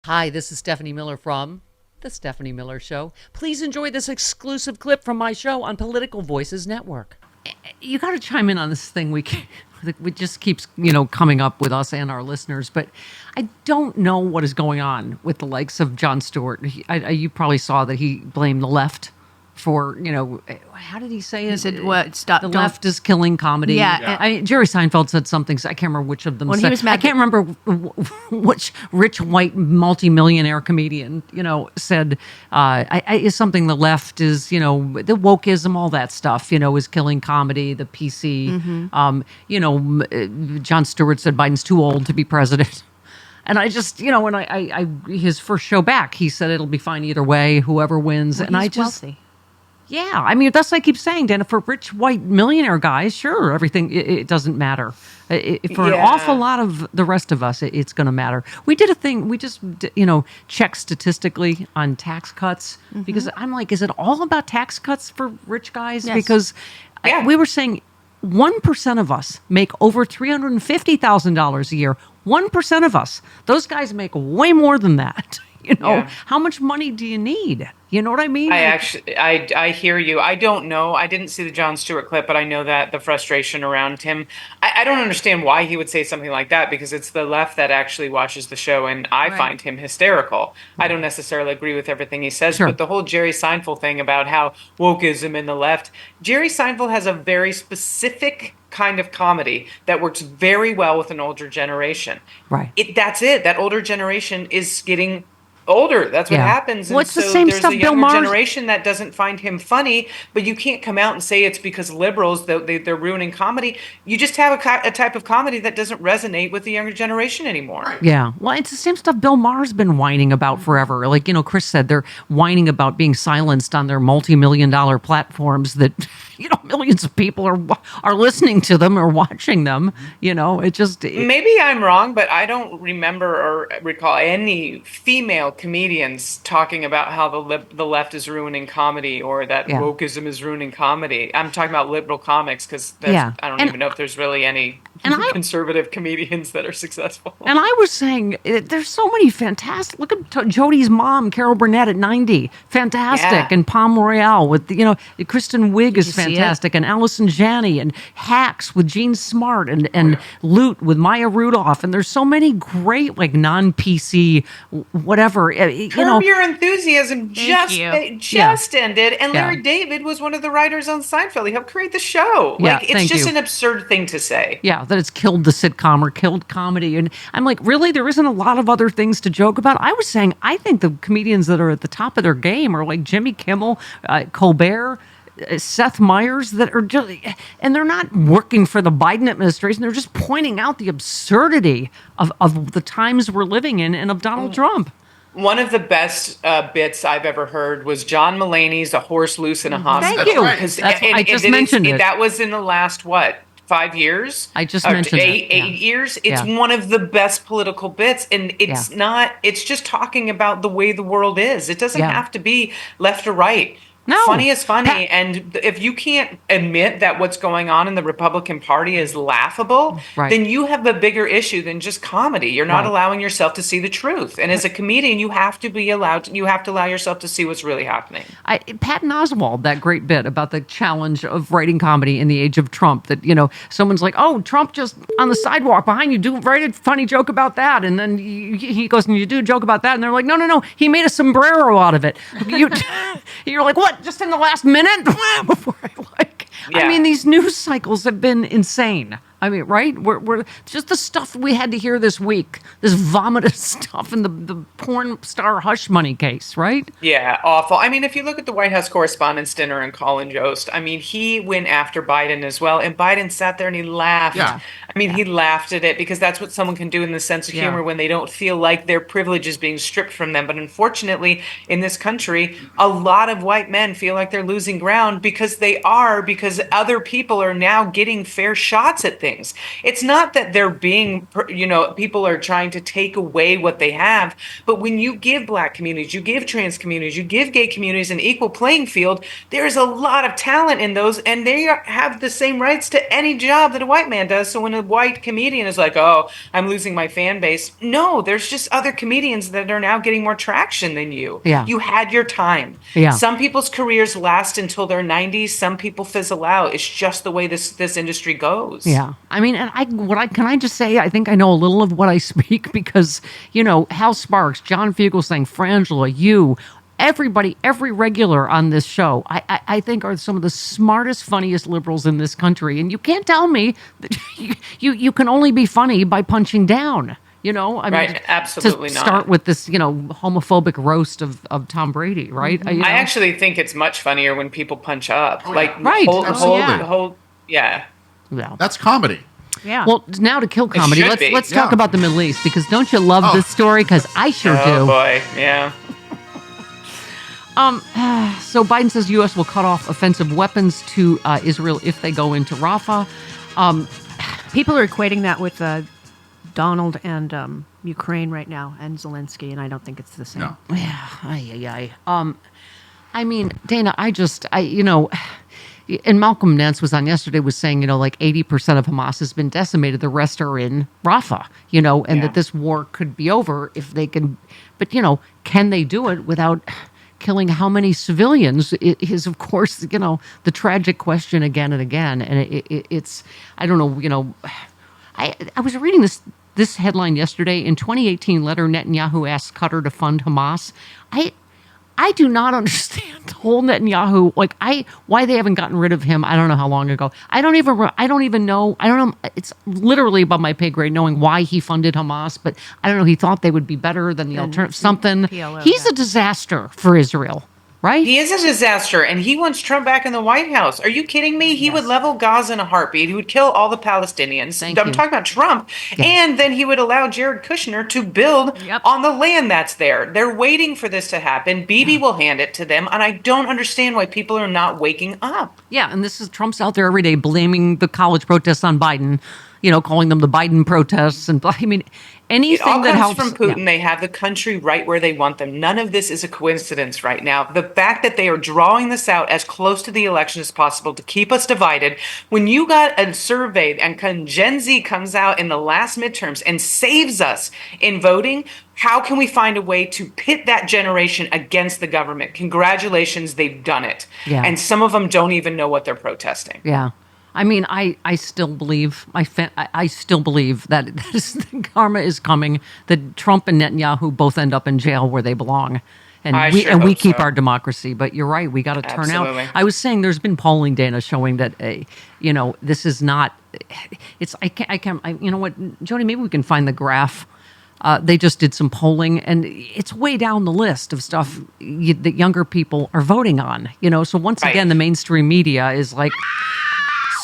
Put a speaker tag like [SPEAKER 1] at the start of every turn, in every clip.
[SPEAKER 1] Hi, this is Stephanie Miller from The Stephanie Miller Show. Please enjoy this exclusive clip from my show on Political Voices Network. You got to chime in on this thing. We just keeps coming up with us and our listeners, but I don't know what is going on with the likes of Jon Stewart. You probably saw that he blamed the left for, how did he say it?
[SPEAKER 2] He said, "What? Stop!
[SPEAKER 1] The left is killing comedy."
[SPEAKER 2] Yeah.
[SPEAKER 1] Jerry Seinfeld said something. I can't remember which of them.
[SPEAKER 2] He was mad.
[SPEAKER 1] I can't remember which rich white multimillionaire comedian, said is something. The left is, the wokeism, all that stuff, is killing comedy. The PC. Jon Stewart said Biden's too old to be president. And I just, his first show back, he said it'll be fine either way, whoever wins.
[SPEAKER 2] Well,
[SPEAKER 1] and
[SPEAKER 2] he's
[SPEAKER 1] I just,
[SPEAKER 2] wealthy.
[SPEAKER 1] Yeah, I mean, that's what I keep saying, Dana. For rich white millionaire guys, sure, everything, it doesn't matter. For an awful lot of the rest of us, it's going to matter. We did a thing, we just, checked statistically on tax cuts, because I'm like, is it all about tax cuts for rich guys?
[SPEAKER 2] Yes.
[SPEAKER 1] Because we were saying 1% of us make over $350,000 a year. 1% of us. Those guys make way more than that. How much money do you need? You know what I mean?
[SPEAKER 3] I hear you. I don't know. I didn't see the Jon Stewart clip, but I know that the frustration around him. I don't understand why he would say something like that, because it's the left that actually watches the show, and I find him hysterical. I don't necessarily agree with everything he says, but the whole Jerry Seinfeld thing about how wokeism in the left, Jerry Seinfeld has a very specific kind of comedy that works very well with an older generation.
[SPEAKER 1] Right.
[SPEAKER 3] That's it. That older generation is getting older. That's what happens.
[SPEAKER 1] Well, it's the same stuff
[SPEAKER 3] There's a
[SPEAKER 1] Bill
[SPEAKER 3] younger
[SPEAKER 1] Maher's
[SPEAKER 3] generation that doesn't find him funny, but you can't come out and say it's because liberals, they're ruining comedy. You just have a type of comedy that doesn't resonate with the younger generation anymore.
[SPEAKER 1] Yeah. Well, it's the same stuff Bill Maher's been whining about forever. Like, Chris said, they're whining about being silenced on their multi-million-dollar platforms that, millions of people are listening to them or watching them. Maybe
[SPEAKER 3] I'm wrong, but I don't remember or recall any female comedians talking about how the left is ruining comedy, or that wokeism is ruining comedy. I'm talking about liberal comics, because I don't even know if there's really any conservative comedians that are successful.
[SPEAKER 1] And I was saying, there's so many fantastic. Look at Jodie's mom, Carol Burnett, at 90, fantastic, and Palm Royale with Kristen Wiig is fantastic, and Allison Janney, and Hacks with Gene Smart, and Loot with Maya Rudolph, and there's so many great non-PC whatever.
[SPEAKER 3] Curb Your Enthusiasm just ended, and Larry David was one of the writers on Seinfeld. He helped create the show. It's just an absurd thing to say.
[SPEAKER 1] Yeah, that it's killed the sitcom or killed comedy. And I'm like, really? There isn't a lot of other things to joke about? I was saying, I think the comedians that are at the top of their game are like Jimmy Kimmel, Colbert, Seth Meyers, that are just, and they're not working for the Biden administration. They're just pointing out the absurdity of the times we're living in and of Donald Trump.
[SPEAKER 3] One of the best bits I've ever heard was John Mulaney's "A Horse Loose in a Hospital."
[SPEAKER 1] Thank you. I just mentioned it.
[SPEAKER 3] That was in the last, 5 years?
[SPEAKER 1] I just mentioned
[SPEAKER 3] eight years. It's one of the best political bits, and it's just talking about the way the world is. It doesn't have to be left or right.
[SPEAKER 1] No.
[SPEAKER 3] Funny is funny, and if you can't admit that what's going on in the Republican Party is laughable, then you have a bigger issue than just comedy. You're not allowing yourself to see the truth, and as a comedian, you have to allow yourself to see what's really happening.
[SPEAKER 1] Patton Oswalt, that great bit about the challenge of writing comedy in the age of Trump, that someone's like, "Oh, Trump just on the sidewalk behind you, write a funny joke about that," and then he goes and you do a joke about that, and they're like, "No, he made a sombrero out of it." You're like, "What? Just in the last minute?" Before I mean, these news cycles have been insane. I mean, right? We're just the stuff we had to hear this week, this vomitous stuff in the porn star hush money case, right?
[SPEAKER 3] Yeah, awful. I mean, if you look at the White House Correspondents' Dinner and Colin Jost, I mean, he went after Biden as well, and Biden sat there and he laughed.
[SPEAKER 4] Yeah.
[SPEAKER 3] I mean, he laughed at it, because that's what someone can do in the sense of humor when they don't feel like their privilege is being stripped from them. But unfortunately, in this country, a lot of white men feel like they're losing ground, because other people are now getting fair shots at things. things. It's not that they're being, people are trying to take away what they have, but when you give Black communities, you give trans communities, you give gay communities an equal playing field, there's a lot of talent in those, and they have the same rights to any job that a white man does. So when a white comedian is like, oh, I'm losing my fan base, no, there's just other comedians that are now getting more traction than you.
[SPEAKER 1] Yeah.
[SPEAKER 3] You had your time.
[SPEAKER 1] Yeah.
[SPEAKER 3] Some people's careers last until their 90s. Some people fizzle out. It's just the way this industry goes.
[SPEAKER 1] Yeah. I mean, and can I just say, I think I know a little of what I speak because, Hal Sparks, John Fugelsang, Frangela, you, everybody, every regular on this show, I think are some of the smartest, funniest liberals in this country. And you can't tell me that you can only be funny by punching down. I mean,
[SPEAKER 3] right, absolutely
[SPEAKER 1] to
[SPEAKER 3] not.
[SPEAKER 1] start with this, homophobic roast of Tom Brady, right?
[SPEAKER 3] I actually think it's much funnier when people punch up.
[SPEAKER 1] Right.
[SPEAKER 2] Absolutely.
[SPEAKER 3] Yeah.
[SPEAKER 2] That's comedy.
[SPEAKER 1] Yeah. Well, now to kill comedy, let's talk about the Middle East, because don't you love this story? Because I sure do.
[SPEAKER 3] Oh boy, yeah.
[SPEAKER 1] So Biden says U.S. will cut off offensive weapons to Israel if they go into Rafah.
[SPEAKER 4] People are equating that with Donald and Ukraine right now, and Zelensky, and I don't think it's the same.
[SPEAKER 2] No.
[SPEAKER 1] Yeah, I mean, Dana, and Malcolm Nance was on yesterday, was saying, like 80% of Hamas has been decimated. The rest are in Rafah, and that this war could be over if they can. But, can they do it without killing how many civilians? It is, of course, the tragic question again and again. And it's, I don't know, I was reading this headline yesterday. In 2018 letter, Netanyahu asked Qatar to fund Hamas. I do not understand the whole Netanyahu, why they haven't gotten rid of him. I don't know how long ago. I don't even know. It's literally above my pay grade knowing why he funded Hamas, but I don't know. He thought they would be better than the alternative, something.
[SPEAKER 4] PLO,
[SPEAKER 1] He's a disaster for Israel. Right? He
[SPEAKER 3] is a disaster, and he wants Trump back in the White House. Are you kidding me? He would level Gaza in a heartbeat. He would kill all the Palestinians. I'm talking about Trump. Yeah. And then he would allow Jared Kushner to build on the land that's there. They're waiting for this to happen. Bibi will hand it to them, and I don't understand why people are not waking up.
[SPEAKER 1] Yeah, and this is Trump's out there every day blaming the college protests on Biden, calling them the Biden protests. And I mean, anything that helps
[SPEAKER 3] from Putin. They have the country right where they want them. None of this is a coincidence right now. The fact that they are drawing this out as close to the election as possible to keep us divided. When you got a survey and Gen Z comes out in the last midterms and saves us in voting, how can we find a way to pit that generation against the government? Congratulations, they've done it.
[SPEAKER 1] Yeah.
[SPEAKER 3] And some of them don't even know what they're protesting.
[SPEAKER 1] Yeah. I mean, I still believe I still believe that karma is coming. That Trump and Netanyahu both end up in jail where they belong, and we keep our democracy. But you're right, we got to turn out. I was saying there's been polling, Dana, showing that this is not. It's I can't. You know what, Jody? Maybe we can find the graph. They just did some polling, and it's way down the list of stuff that younger people are voting on. So once again, the mainstream media is like,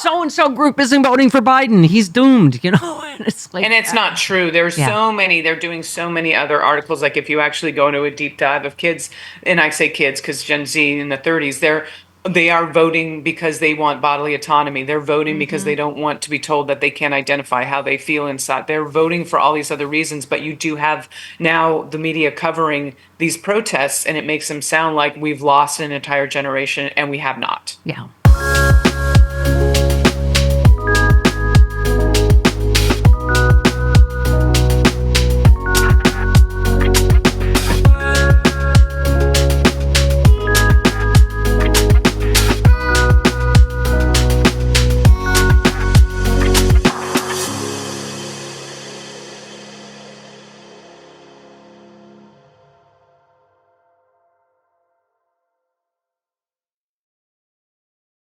[SPEAKER 1] so-and-so group isn't voting for Biden. He's doomed, And it's like,
[SPEAKER 3] and it's not true. There's so many. They're doing so many other articles. Like if you actually go into a deep dive of kids, and I say kids because Gen Z in the 30s, they are voting because they want bodily autonomy. They're voting because they don't want to be told that they can't identify how they feel inside. They're voting for all these other reasons, but you do have now the media covering these protests, and it makes them sound like we've lost an entire generation, and we have not.
[SPEAKER 1] Yeah.